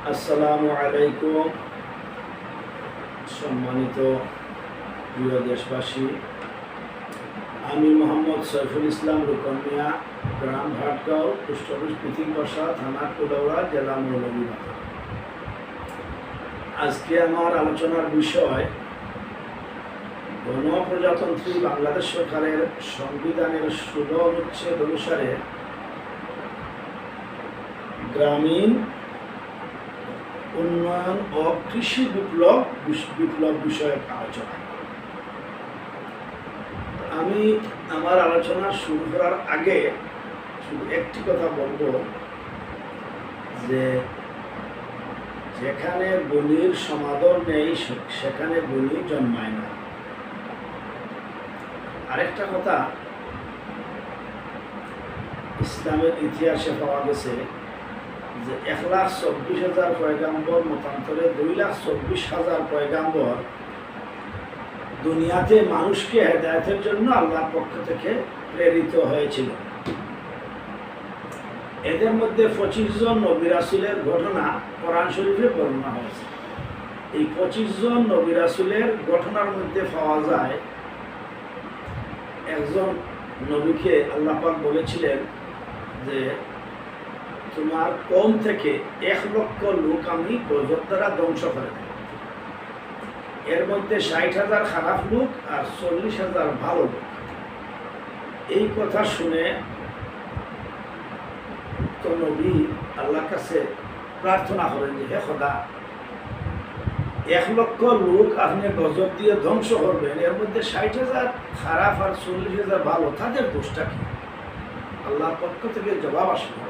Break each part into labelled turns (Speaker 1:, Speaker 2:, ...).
Speaker 1: আসসালামু আলাইকুম। সম্মানিত প্রিয় দেশবাসী, আমি মোহাম্মদ সৈফুল ইসলাম রুকন মিয়া, গ্রাম ভাটগাঁও, পোস্ট অফিস পৃথিবীবাসা, থানা কুলাউড়া, জেলা মৌলভীবাজার। আজকে আমার আলোচনার বিষয় গণপ্রজাতন্ত্রী বাংলাদেশ সরকারের সংবিধানের 16 অনুচ্ছেদ অনুসারে গ্রামীণ উন্নয়ন ও কৃষি বিপ্লব বিষয়ক আলোচনা। আমি আমার আলোচনা শুরু করার আগে শুধু একটি কথা বলবো যে যেখানে বলির সমাদর নেই সেখানে বলি জন্মায় না। আরেকটা কথা, ইসলামের ইতিহাসে পাওয়া গেছে যে 1,24,000 পয়গাম্বর মতান্তরে 2,24,000 পয়গাম্বর দুনিয়াতে মানুষকে হেদায়েতের জন্য আল্লাহর পক্ষ থেকে প্রেরিত হয়েছিল। এদের মধ্যে 25 জন নবী রাসূলের ঘটনা কোরআন শরীফে বর্ণনা হয়েছে। এই 25 জন নবী রাসূলের ঘটনার মধ্যে পাওয়া যায়, একজন নবীকে আল্লাহ পাক বলেছিলেন যে তোমার কম থেকে 1 লক্ষ লোক আমি গজব দ্বারা ধ্বংস করে দেব। এর মধ্যে 60,000 খারাপ লোক আর 40,000 ভালো লোক। এই কথা শুনে তো নবী আল্লাহর কাছে প্রার্থনা করেন যে হে খোদা, 1 লক্ষ লোক আপনি গজব দিয়ে ধ্বংস করবেন, এর মধ্যে 60,000 খারাপ আর 40,000 ভালো, তাদের দোষটা কি? আল্লাহর পক্ষ থেকে জবাব আসলো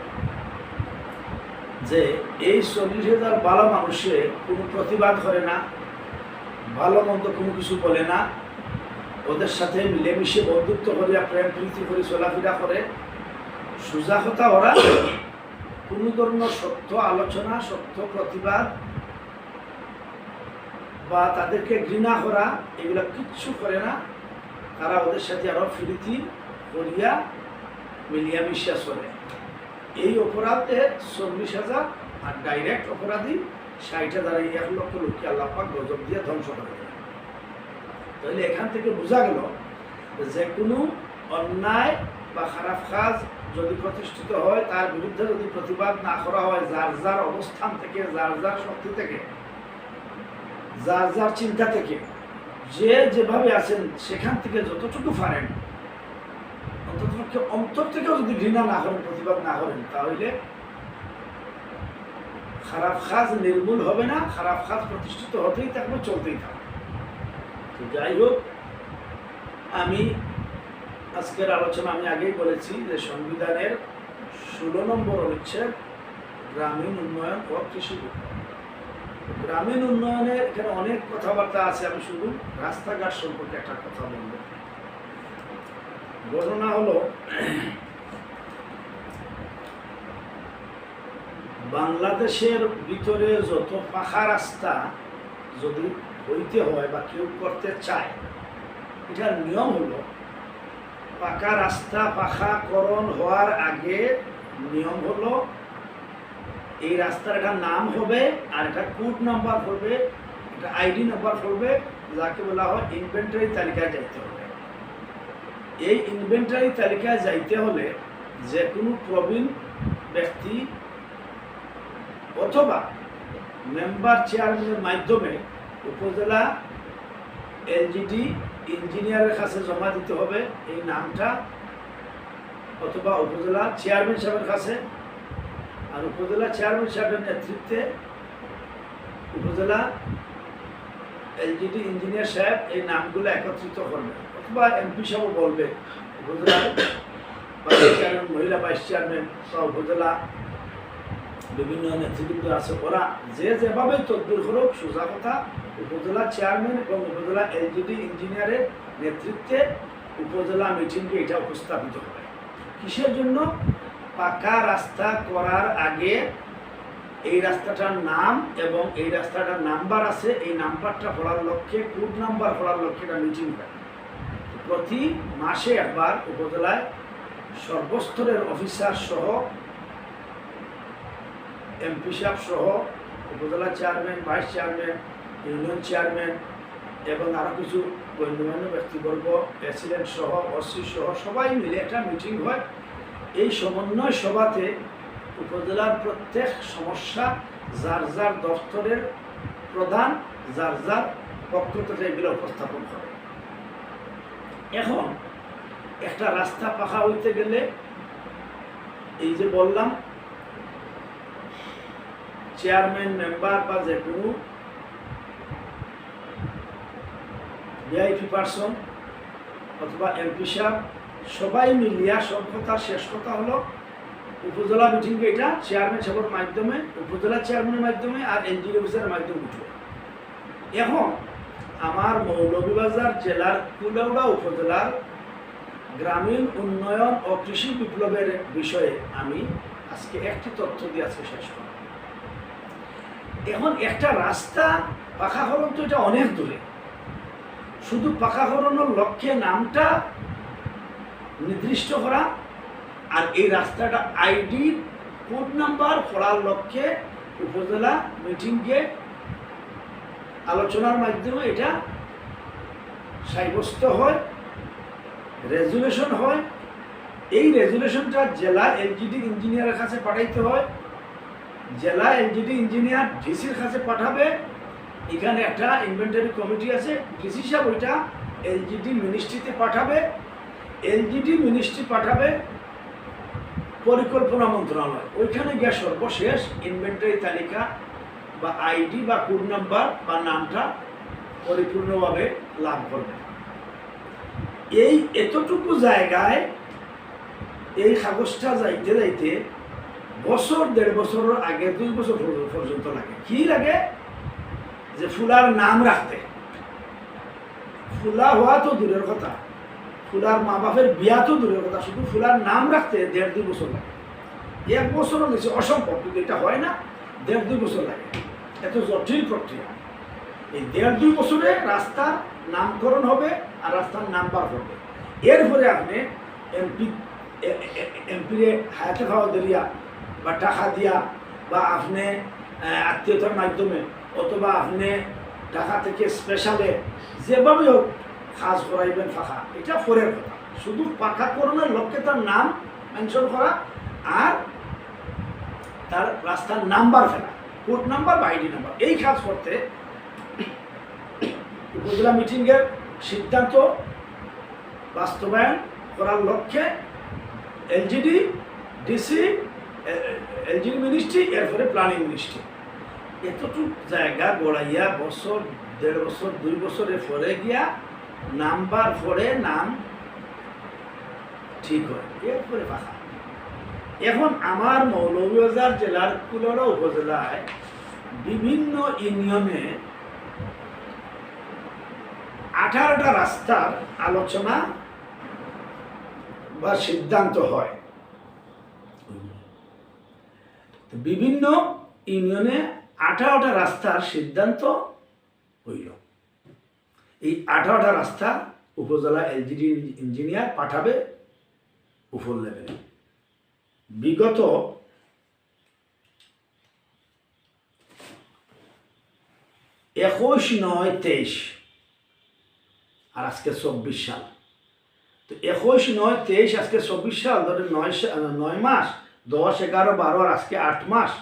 Speaker 1: যে এই 40,000 ভালো মানুষে কোনো প্রতিবাদ করে না, ভালো মন্দ কোনো কিছু বলে না, ওদের সাথে মিলেমিশে বন্ধুত্ব করিয়া প্রেম প্রীতি করে চলাফেরা করে, সোজা কথা ওরা কোনো ধরনের সত্য আলোচনা, সত্য প্রতিবাদ বা তাদেরকে ঘৃণা করা এগুলো কিচ্ছু করে না। তারা ওদের সাথে আরো প্রীতি করিয়া মিলিয়া মিশিয়া চলে। এই অপরাধে 40,000 আর ডাইরেক্ট অপরাধী 60,000, এই 1 লক্ষ লোককে আল্লাহ পাক গজব দিয়ে ধ্বংস করে দেয়। তাহলে এখান থেকে বোঝা গেল যে কোনো অন্যায় বা খারাপ কাজ যদি প্রতিষ্ঠিত হয়, তার বিরুদ্ধে যদি প্রতিবাদ না করা হয়, যার যার অবস্থান থেকে, যার যার শক্তি থেকে, যার যার চিন্তা থেকে, যে যেভাবে আছেন সেখান থেকে যতটুকু পারেন অন্ততপক্ষে অন্তর থেকেও যদি ঘৃণা না করেন, প্রতিবাদ না করেন, তাহলে খারাপ কাজ নির্মূল হবে না, খারাপ কাজ প্রতিষ্ঠিত হতেই থাকবে, চলতেই থাকবে। তো যাই হোক, আমি আজকের আলোচনা আমি আগেই বলেছি যে সংবিধানের 16 নম্বর অনুচ্ছেদ গ্রামীণ উন্নয়ন ও কৃষি বিপ্লব। গ্রামীণ উন্নয়নের এখানে অনেক কথাবার্তা আছে, আমি শুধু রাস্তাঘাট সম্পর্কে একটা কথা বলব। ঘটনা হলো, বাংলাদেশের ভিতরে যত পাকা রাস্তা যদি হইতে হয় বা কেউ করতে চায়, এটার নিয়ম হলো পাকা রাস্তা পাকাকরণ হওয়ার আগে নিয়ম হলো এই রাস্তার একটা নাম হবে, আর একটা কোড নাম্বার পড়বে, একটা আইডি নাম্বার পড়বে, যাকে বলা হয় ইনভেন্টারি তালিকায় যাইতে হবে। এই ইনভেন্টারি তালিকায় যাইতে হলে যে কোনো প্রবীণ ব্যক্তি অথবা মেম্বার চেয়ারম্যানের মাধ্যমে উপজেলা এলজিডি ইঞ্জিনিয়ারের কাছে জমা দিতে হবে এই নামটা, অথবা উপজেলা চেয়ারম্যান সাহেবের কাছে। আর উপজেলা চেয়ারম্যান সাহেবের নেতৃত্বে উপজেলা এলজিডি ইঞ্জিনিয়ার সাহেব এই নামগুলো একত্রিত করবে, অথবা এমপি সাহেব বলবে, উপজেলা ভাইস চেয়ারম্যান, মহিলা ভাইস চেয়ারম্যান বা উপজেলা বিভিন্ন নেতৃবৃন্দ আছে, ওরা যে যেভাবে তদবির করুক, সোজা কথা উপজেলা চেয়ারম্যান এবং উপজেলা এলজিডি ইঞ্জিনিয়ারের নেতৃত্বে উপজেলা মিটিংকে এটা উপস্থাপিত হবে। কিসের জন্য? পাকা রাস্তা করার আগে এই রাস্তাটার নাম এবং এই রাস্তাটার নাম্বার আছে, এই নাম্বারটা পড়ার লক্ষ্যে, কোড নাম্বার পড়ার লক্ষ্যে একটা মিটিং হয়। প্রতি মাসে একবার উপজেলায় সর্বস্তরের অফিসার সহ, এমপি সাহেব সহ, উপজেলা chairman, vice chairman, union chairman এবং আরও কিছু গণ্যমান্য ব্যক্তিবর্গ, প্রেসিডেন্ট সহ, ওসি সহ সবাই মিলে একটা মিটিং হয়। এই সমন্বয় সভাতে উপজেলার প্রত্যেক সমস্যা যার যার দপ্তরের প্রধান যার যার পক্ষ থেকে এগুলো উপস্থাপন করে। এখন একটা রাস্তা পাকা হইতে গেলে এই যে বললাম চেয়ারম্যান, মেম্বার বা যে কোনো ভিআইপি পার্সন অথবা এমপি সাহেব সবাই মিলিয়া সব কথা শেষ কথা হলো উপজেলা মিটিংকে এটা চেয়ারম্যান সাহেবের মাধ্যমে, উপজেলা চেয়ারম্যানের মাধ্যমে আর এনজিও অফিসারের মাধ্যমে উঠবে। এখন আমার মৌলভীবাজার জেলার কুলাউড়া উপজেলার গ্রামীণ উন্নয়ন ও কৃষি বিপ্লবের বিষয়ে আমি আজকে একটি তথ্য দিয়ে আজকে শেষ করব। এখন একটা রাস্তা পাকাকরণ তো এটা অনেক দূরে, শুধু পাকাকরণের লক্ষ্যে নামটা নির্দিষ্ট করা আর এই রাস্তাটা আইডি কোড নাম্বার করার লক্ষ্যে উপজেলা মিটিংকে আলোচনার মাধ্যমে এটা সাব্যস্ত হয়, রেজুলেশন হয়। এই রেজুলেশনটা জেলা এলজিডি ইঞ্জিনিয়ারের কাছে পাঠাইতে হয়, জেলা এলজিডি ইঞ্জিনিয়ার ডিসির কাছে পাঠাবে। এখানে একটা ইনভেন্টারি কমিটি আছে, ডিসি সাহেব ওইটা এলজিডি মিনিস্ট্রিতে পাঠাবে, এলজিডি মিনিস্ট্রি পাঠাবে পরিকল্পনা মন্ত্রণালয়, ওইখানে গিয়ে সর্বশেষ ইনভেন্টারি তালিকা বা আইডি বা কোড নাম্বার বা নামটা পরিপূর্ণভাবে লাভ করবে। এই এতটুকু জায়গায় এই কাগজটা যাইতে যাইতে বছর, 1.5 বছরের আগে, 2 বছর পর্যন্ত লাগে। কি লাগে? যে ফুলার নাম রাখতে, ফুলা হওয়া তো দূরের কথা, ফুলার মা বাপের বিয়া তো দূরের কথা, শুধু ফুলার নাম রাখতে 1.5-2 বছর লাগে। 1 বছরও নিচে অসম্ভব, কিন্তু এটা হয় না, 1.5-2 বছর লাগে। এত জটিল প্রক্রিয়া। এই 1.5-2 বছরে রাস্তার নামকরণ হবে আর রাস্তার নাম্বার হবে। এরপরে আপনি এমপিরে হায়াতে খাওয়া দিয়া বা টাকা দিয়া বা আপনি আত্মীয়তার মাধ্যমে অথবা আপনি ঢাকা থেকে স্পেশালে যেভাবে হোক কাজ করাইবেন ফাঁকা, এটা পরের কথা। শুধু পাকাকরণের লক্ষ্যে তার নাম মেনশন করা আর তার রাস্তার নাম্বার ফেলা, কোড নাম্বার বা আইডি নাম্বার, এই কাজ করতে উপজেলা মিটিংয়ের সিদ্ধান্ত বাস্তবায়ন করার লক্ষ্যে এলজিডি, ডিসি, এলজিডি মিনিস্ট্রি, এরপরে প্ল্যানিং মিনিস্ট্রি এতটুকু জায়গা গড়াইয়া বছর, 1.5 বছর, 2 বছরে পরে গিয়া নাম্বার পরে নাম ঠিক হয়, এরপরে পাখা। এখন আমার মৌলভীবাজার জেলার কুলাউড়া উপজেলায় বিভিন্ন ইউনিয়নে 18টা রাস্তার আলোচনা বা সিদ্ধান্ত হয়। বিভিন্ন ইউনিয়নে 18টা রাস্তার সিদ্ধান্ত হইল। এই 18টা রাস্তা উপজেলা এলজিডি ইঞ্জিনিয়ার পাঠাবে উপর লেভেলে। বিগত 21/9/23 আর আজকে 24 সাল, তো 21/9/23 আজকে 24 সাল, ধরে 9 মাস, 10, 11, 12 আর আজকে 8 মাস,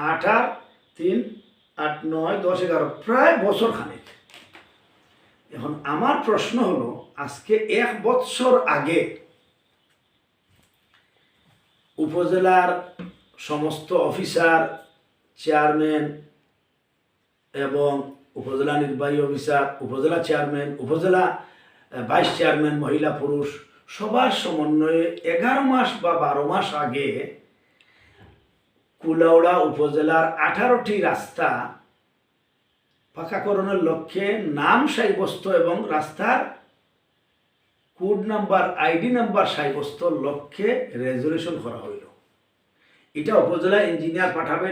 Speaker 1: 8 আর 3, 8, 9, 10, 11, প্রায় বছর খানেক। এখন আমার প্রশ্ন হলো, আজকে 1 বছর আগে উপজেলার সমস্ত অফিসার, চেয়ারম্যান এবং উপজেলা নির্বাহী অফিসার, উপজেলা চেয়ারম্যান, উপজেলা ভাইস চেয়ারম্যান, মহিলা পুরুষ সবার সমন্বয়ে 11 মাস বা 12 মাস আগে কুলাউড়া উপজেলার 18টি রাস্তা পাকাকরণের লক্ষ্যে নাম সাব্যস্ত এবং রাস্তার কোড নাম্বার, আইডি নাম্বার সাব্যস্তর লক্ষ্যে রেজুলেশন করা হইল। এটা উপজেলা ইঞ্জিনিয়ার পাঠাবে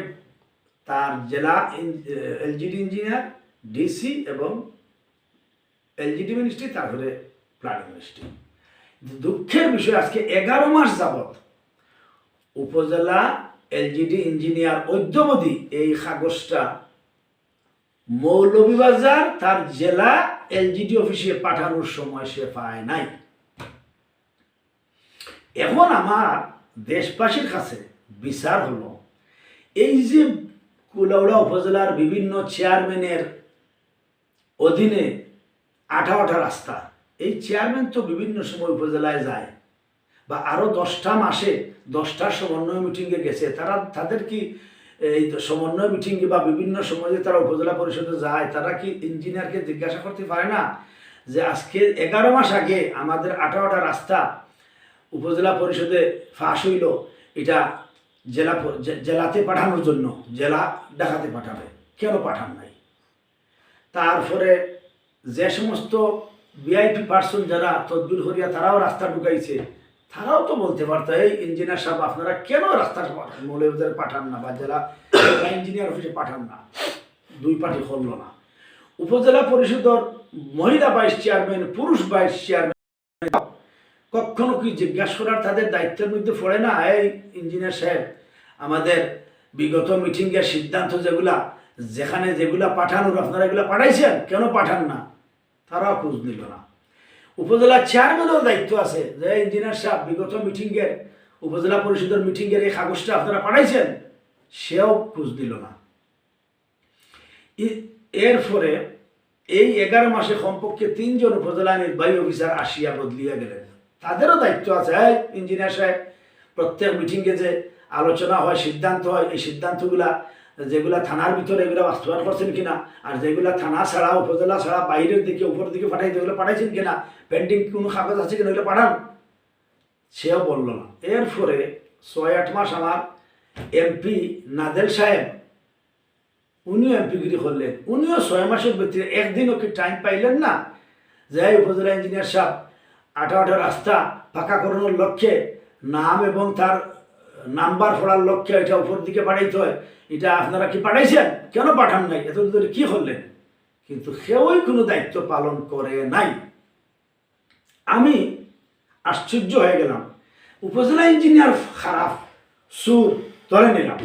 Speaker 1: তার জেলা এলজিডি ইঞ্জিনিয়ার, ডিসি এবং এলজিডি মিনিস্ট্রি, তারপরে প্ল্যানিং মিনিস্ট্রি। দুঃখের বিষয়, আজকে 11 মাস যাবৎ উপজেলা এলজিডি ইঞ্জিনিয়ার অদ্যাবধি এই কাগজটা মৌলভীবাজার তার জেলা এলজিডি অফিসে পাঠানোর সময় সে পায় নাই। এখন আমার দেশবাসীর কাছে বিচার হলো, এই যে কুলাউড়া উপজেলার বিভিন্ন চেয়ারম্যানের অধীনে 18টা রাস্তা, এই চেয়ারম্যান তো বিভিন্ন সময় উপজেলায় যায় বা আরো 10টা মাসে 10টা সমন্বয় মিটিংয়ে গেছে, তাদের কি এই সমন্বয় মিটিংয়ে বা বিভিন্ন সময়ে তারা উপজেলা পরিষদে যায়, তারা কি ইঞ্জিনিয়ারকে জিজ্ঞাসা করতে পারে না যে আজকে 11 মাস আগে আমাদের 18টা রাস্তা উপজেলা পরিষদে ফাঁস হইল, এটা জেলাতে পাঠানোর জন্য জেলা দেখাতে পাঠাবে, কেন পাঠান নাই? তারপরে যে সমস্ত ভিআইপি পার্সন যারা তদবির হরিয়া তারাও রাস্তা ঢুকাইছে, তারাও তো বলতে পারতো এই ইঞ্জিনিয়ার সাহেব আপনারা কেন রাস্তাটা মৌলভীবাজারে পাঠান না বা জেলা ইঞ্জিনিয়ার অফিসে পাঠান না? দুই পার্টি করল না। উপজেলা পরিষদের মহিলা ভাইস চেয়ারম্যান, পুরুষ ভাইস চেয়ারম্যান কখনো কি জিজ্ঞাসা করার তাদের দায়িত্বের মধ্যে পড়ে না? এই ইঞ্জিনিয়ার সাহেব আমাদের বিগত মিটিংয়ের সিদ্ধান্ত যেগুলা পাঠানোর আপনারা এগুলা পাঠাইছেন, কেন পাঠান না? তারাও খোঁজ নিল না। উপজেলা চেয়ারম্যানেরও দায়িত্ব আছে যে ইঞ্জিনিয়ার সাহেব বিগত মিটিংয়ের উপজেলা পরিষদের মিটিংয়ের এই কাগজটা আপনারা পাঠাইছেন, সেও খোঁজ দিল না। এরপরে এই 11 মাসে কমপক্ষে 3 জন উপজেলা নির্বাহী অফিসার আসিয়া বদলিয়া গেলেন। তাদেরও দায়িত্ব আছে, ইঞ্জিনিয়ার সাহেব প্রত্যেক মিটিংয়ে যে আলোচনা হয়, সিদ্ধান্ত হয়, এই সিদ্ধান্তগুলা যেগুলা থানার ভিতরে এগুলো বাস্তবায়ন করছেন কিনা, আর যেগুলা থানা ছাড়া উপজেলা ছাড়া বাইরের দিকে উপরের দিকে পাঠাই যেগুলো পাঠাইছেন কিনা, পেন্ডিং কোনো কাগজ আছে কিনা ওইগুলো পাঠান, সেও বলল না। এরপরে 6-8 মাস আমার এমপি নাদেল সাহেব, উনিও এমপিগিরি করলেন, উনিও 6 মাসের ভিতরে একদিনও কি টাইম পাইলেন না যে উপজেলা ইঞ্জিনিয়ার সাহেব 18টা রাস্তা পাকা করানোর লক্ষ্যে নাম এবং তার নাম্বার পড়ার লক্ষ্যে এটা উপর দিকে পাঠাইতে হয়, এটা আপনারা কি পাঠাইছেন, কেন পাঠান নাই, এত ধরে কি করলেন? কিন্তু কেউই কোনো দায়িত্ব পালন করে নাই। আমি আশ্চর্য হয়ে গেলাম। উপজেলা ইঞ্জিনিয়ার খারাপ, সুর ধরে নিলাম,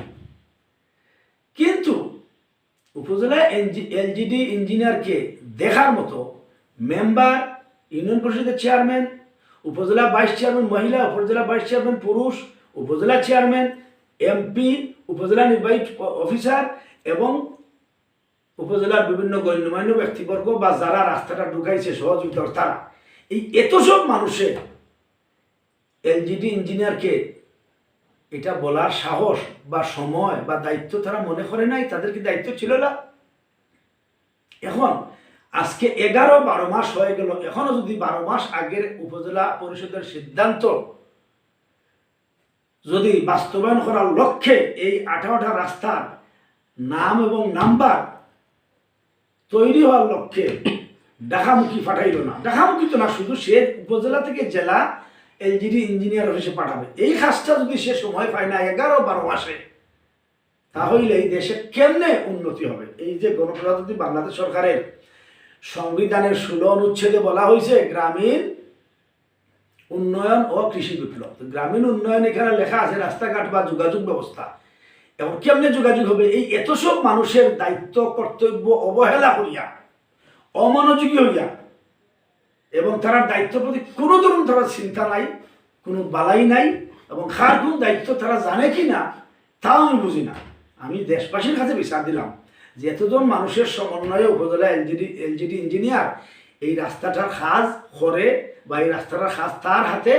Speaker 1: কিন্তু উপজেলা এলজিডি ইঞ্জিনিয়ারকে দেখার মতো মেম্বার, ইউনিয়ন পরিষদের চেয়ারম্যান, উপজেলা ভাইস চেয়ারম্যান মহিলা, উপজেলা ভাইস চেয়ারম্যান পুরুষ, উপজেলা চেয়ারম্যান, এমপি, উপজেলা নির্বাহী অফিসার এবং উপজেলার বিভিন্ন গণ্যমান্য ব্যক্তিবর্গ বা যারা রাস্তাটা ঢুকাইছে সহযোগিতার তারা, এই এত সব মানুষের এলজিডি ইঞ্জিনিয়ারকে এটা বলার সাহস বা সময় বা দায়িত্ব তারা মনে করে নাই, তাদের কি দায়িত্ব ছিল না? এখন আজকে 11-12 মাস হয়ে গেল, এখনো যদি 12 মাস আগের উপজেলা পরিষদের সিদ্ধান্ত যদি বাস্তবায়ন করার লক্ষ্যে এই 18টা রাস্তার নাম এবং নাম্বার তৈরি হওয়ার লক্ষ্যে ঢাকামুখী পাঠাইল না, ঢাকামুখী তো না, শুধু সে উপজেলা থেকে জেলা এলজিডি ইঞ্জিনিয়ার অফিসে পাঠাবে, এই কাজটা যদি সে সময় পায় না 11-12 মাসে, তাহলে এই দেশে কেমনে উন্নতি হবে? এই যে গণপ্রজাতন্ত্রী বাংলাদেশ সরকারের সংবিধানের 16 অনুচ্ছেদে বলা হয়েছে গ্রামীণ উন্নয়ন ও কৃষি বিপ্লব। গ্রামীণ উন্নয়ন এখানে লেখা আছে রাস্তাঘাট বা যোগাযোগ ব্যবস্থা। এবং কেমনে যোগাযোগ হবে? এই এত সব মানুষের দায়িত্ব কর্তব্য অবহেলা করিয়া, অমনোযোগী হইয়া, এবং তারা দায়িত্ব প্রতি কোনো ধরনের তারা চিন্তা নাই, কোনো বালাই নাই, এবং কার কোন দায়িত্ব তারা জানে কি না তাও আমি বুঝি না। আমি দেশবাসীর কাছে বিচার দিলাম যে এতজন মানুষের সমন্বয়ে উপজেলা এলজিডি ইঞ্জিনিয়ার এই রাস্তাটার কাজ করে বা এই রাস্তাটার কাজ তার হাতে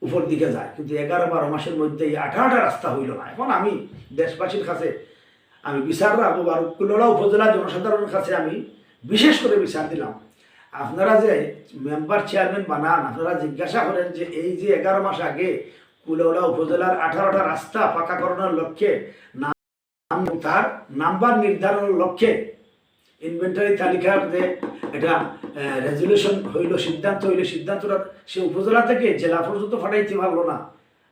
Speaker 1: উপর দিকে যায়, কিন্তু 11-12 মাসের মধ্যে এই 18টা রাস্তা হইল না। এখন আমি দেশবাসীর কাছে আমি বিচার রাখবো বা কুলাউড়া উপজেলা জনসাধারণের কাছে আমি বিশেষ করে বিচার দিলাম, আপনারা যে মেম্বার চেয়ারম্যান বানান, আপনারা জিজ্ঞাসা করেন যে এই যে 11 মাস আগে কুলাউড়া উপজেলার 18টা রাস্তা পাকা করানোর লক্ষ্যে তার নাম্বার নির্ধারণের লক্ষ্যে ইনভেন্টারি তালিকার যে এটা রেজুলেশন হইল, সিদ্ধান্ত হইল, সিদ্ধান্তটা সে উপজেলা থেকে জেলা পর্যন্ত পাঠাইতে পারলো না।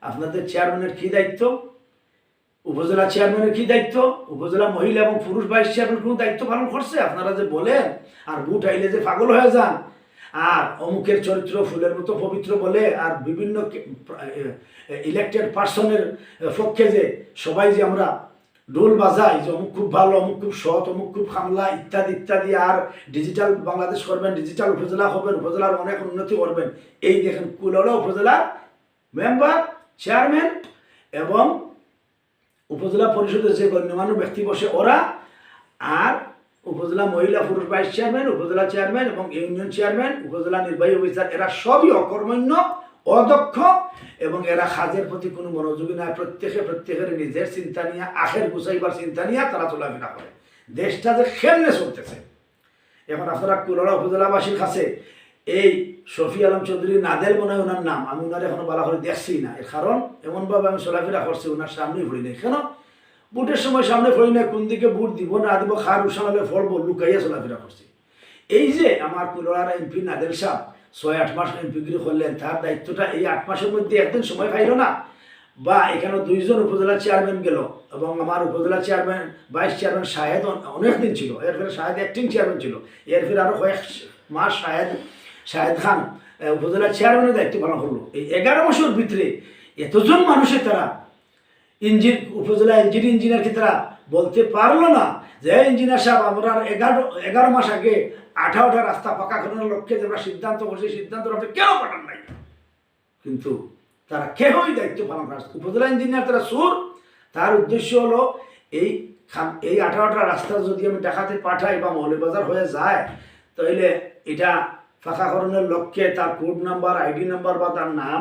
Speaker 1: আপনাদের চেয়ারম্যানের কি দায়িত্ব? উপজেলা চেয়ারম্যানের কি দায়িত্ব? উপজেলা মহিলা এবং পুরুষ ভাইস চেয়ারম্যান কোনো দায়িত্ব পালন করছে? আপনারা যে বলেন আর বুট আইলে যে পাগল হয়ে যান, আর অমুকের চরিত্র ফুলের মতো পবিত্র বলে, আর বিভিন্ন ইলেক্টেড পার্সনের পক্ষে যে সবাই যে আমরা ঢোল বাজাই যে অমুক খুব ভালো, অমুক খুব সৎ, অমুক খুব খামলা ইত্যাদি ইত্যাদি, আর ডিজিটাল বাংলাদেশ করবেন, ডিজিটাল উপজেলা হবেন, উপজেলার অনেক উন্নতি করবেন। এই দেখেন কুলাউড়া উপজেলার মেম্বার, চেয়ারম্যান এবং উপজেলা পরিষদের যে গণ্যমান্য ব্যক্তি বসে ওরা, আর উপজেলা মহিলা পুরুষ ভাইস চেয়ারম্যান, উপজেলা চেয়ারম্যান এবং ইউনিয়ন চেয়ারম্যান, উপজেলা নির্বাহী অফিসার, এরা সবই অকর্মণ্য, অদক্ষ এবং এরা কাজের প্রতি কোনো মনোযোগী নয়। প্রত্যেকের নিজের চিন্তা নিয়ে, আখের গুছাইবার চিন্তা নিয়ে তারা চলাফেরা করে। দেশটা যে কেমনে চলতেছে এখন আপনারা কুলাউড়া উপজেলাবাসীর কাছে এই শফি আলম চৌধুরী নাদেল মনে হয় ওনার নাম, আমি ওনার এখনো ভালো করে দেখছি না। এর কারণ এমনভাবে আমি চলাফেরা করছি ওনার সামনেই পড়ি নাই। কেন বুটের সময় সামনে পড়ি না, কোন দিকে বুট দিব না দিব, খার উসানালে ফলবো, লুকাইয়া চলাফেরা করছি। এই যে আমার কুলাউড়ার এমপি নাদেল সাহ 6-8 মাস এমপিগিরি করলেন, তার দায়িত্বটা এই 8 মাসের মধ্যে একদিন সময় পাইল না, বা এখানে 2 জন উপজেলা চেয়ারম্যান গেল এবং আমার উপজেলা চেয়ারম্যান ভাইস চেয়ারম্যান শাহেদ অনেকদিন ছিল, এরপরে শাহেদ অ্যাক্টিং চেয়ারম্যান ছিল, এরপরে আরও কয়েক মাস শাহেদ খান উপজেলা চেয়ারম্যানের দায়িত্ব পালন করলো। এই 11 মাসের ভিতরে এতজন মানুষের তারা উপজেলা ইঞ্জিনিয়ারকে তারা বলতে পারলো না যে ইঞ্জিনিয়ার সাহেব আমরা 11 মাস আগে 18টা রাস্তা পাকা করানোর লক্ষ্যে যে আমরা সিদ্ধান্ত করছি, সিদ্ধান্ত আপনি কেন পাঠান নাই? কিন্তু তারা কেউই দায়িত্ব পালন করে। উপজেলা ইঞ্জিনিয়ার তারা সুর, তার উদ্দেশ্য হলো এই 18টা রাস্তা যদি আমি ঢাকাতে পাঠাই বা মৌলভীবাজার হয়ে যায়, তাহলে এটা পাকাকরণের লক্ষ্যে তার কোড নাম্বার, আইডি নাম্বার বা তার নাম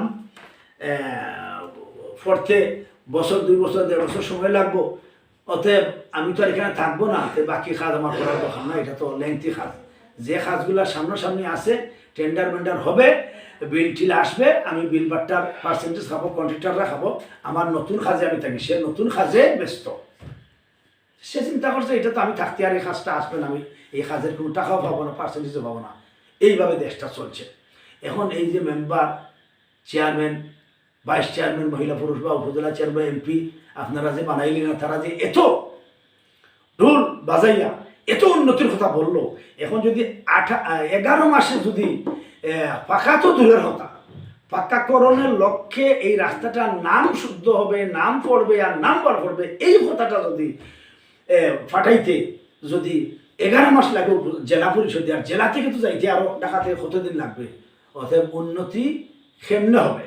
Speaker 1: পড়তে বছর 2 বছর 1.5 বছর সময় লাগবো। অতএব আমি তো আর এখানে থাকবো না, বাকি কাজ আমার করার দরকার না, এটা তো লেংথি কাজ। যে কাজগুলো সামনাসামনি আছে, টেন্ডার মেন্ডার হবে, বিল টিল আসবে, আমি বিল বাট্টার পার্সেন্টেজ খাবো, কন্ট্রাক্টররা খাবো, আমার নতুন কাজে আমি থাকি, সে নতুন কাজে ব্যস্ত। সে চিন্তা করছে এটা তো আমি থাকতে আর এই কাজটা আসবে না, আমি এই কাজের কোনো টাকাও পাবো না, পার্সেন্টেজও পাবো না। এইভাবে দেশটা চলছে। এখন এই যে মেম্বার, চেয়ারম্যান, ভাইস চেয়ারম্যান, মহিলা পুরুষ বা উপজেলা চেয়ারম্যান, এমপি আপনারা যে বানাইলেন না, তারা যে এত ঢোল বাজাইয়া এত উন্নতির কথা বললো, এখন যদি 11 মাসে যদি পাকা তো দূরের কথা, পাকাকরণের লক্ষ্যে এই রাস্তাটার নাম শুদ্ধ হবে, নাম পড়বে আর নাম্বার পড়বে, এই কথাটা যদি ফাটাইতে যদি 11 মাস লাগে জেলা পরিষদে, আর জেলা থেকে তো যাইতে আরও ঢাকাতে কতদিন লাগবে? অতএব উন্নতি কেমনে হবে?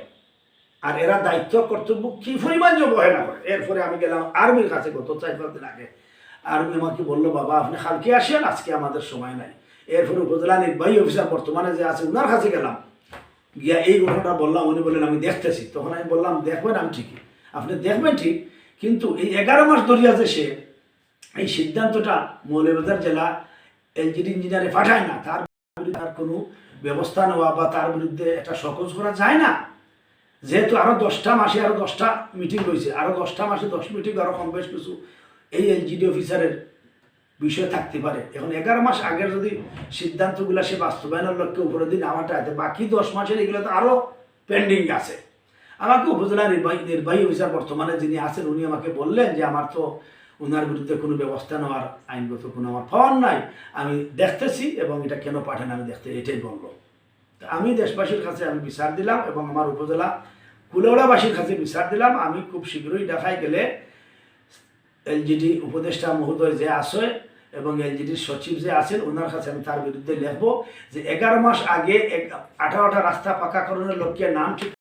Speaker 1: আর এরা দায়িত্ব কর্তব্য কি পরিমাণ অবহেলা করে। এরপরে আমি গেলাম আর্মির কাছে গত 4-5 দিন আগে, আর্মি আমাকে বললো বাবা আপনি কালকে আসেন, আজকে আমাদের সময় নাই। এরপরে উপজেলা নির্বাহী অফিসার বর্তমানে যে আছে ওনার কাছে গেলাম, গিয়া এই ঘটনাটা বললাম, উনি বললেন আমি দেখতেছি। তখন আমি বললাম দেখবেন, আমি ঠিকই আপনি দেখবেন ঠিক, কিন্তু এই 11 মাস ধরিয়া যে সে এই সিদ্ধান্তটা মৌলভীবাজার জেলা এলজিডি ইঞ্জিনিয়ারে পাঠায় না, তার বিরুদ্ধে তার কোনো ব্যবস্থা নেওয়া বা তার বিরুদ্ধে এটা সকোজ করা যায় না। যেহেতু আরও 10টা মাসে আরও 10টা মিটিং হয়েছে, আরও 10টা মাসে 10 মিটিং আরও কম বেশ কিছু এই এলজিডি অফিসারের বিষয় থাকতে পারে। এখন 11 মাস আগের যদি সিদ্ধান্তগুলো সে বাস্তবায়নের লক্ষ্যে উপরে দিন আমারটা আছে, বাকি 10 মাসের এগুলো তো আরও পেন্ডিং আছে। আমাকে উপজেলা নির্বাহী অফিসার বর্তমানে যিনি আছেন উনি আমাকে বললেন যে আমার তো ওনার বিরুদ্ধে কোনো ব্যবস্থা নেওয়ার আইনগত কোনো আমার পাওয়ার নাই, আমি দেখতেছি এবং এটা কেন পাঠান আমি দেখতে, এটাই বললো। আমি দেশবাসীর কাছে আমি বিচার দিলাম এবং আমার উপজেলা কুলাউড়াবাসীর কাছে বিচার দিলাম। আমি খুব শীঘ্রই ঢাকায় গেলে এলজিডি উপদেষ্টা মহোদয় যে আছে এবং এলজিডির সচিব যে আছেন ওনার কাছে আমি তার বিরুদ্ধে লিখবো যে 11 মাস আগে 18টা রাস্তা পাকাকরণের লক্ষ্যে নাম ঠিক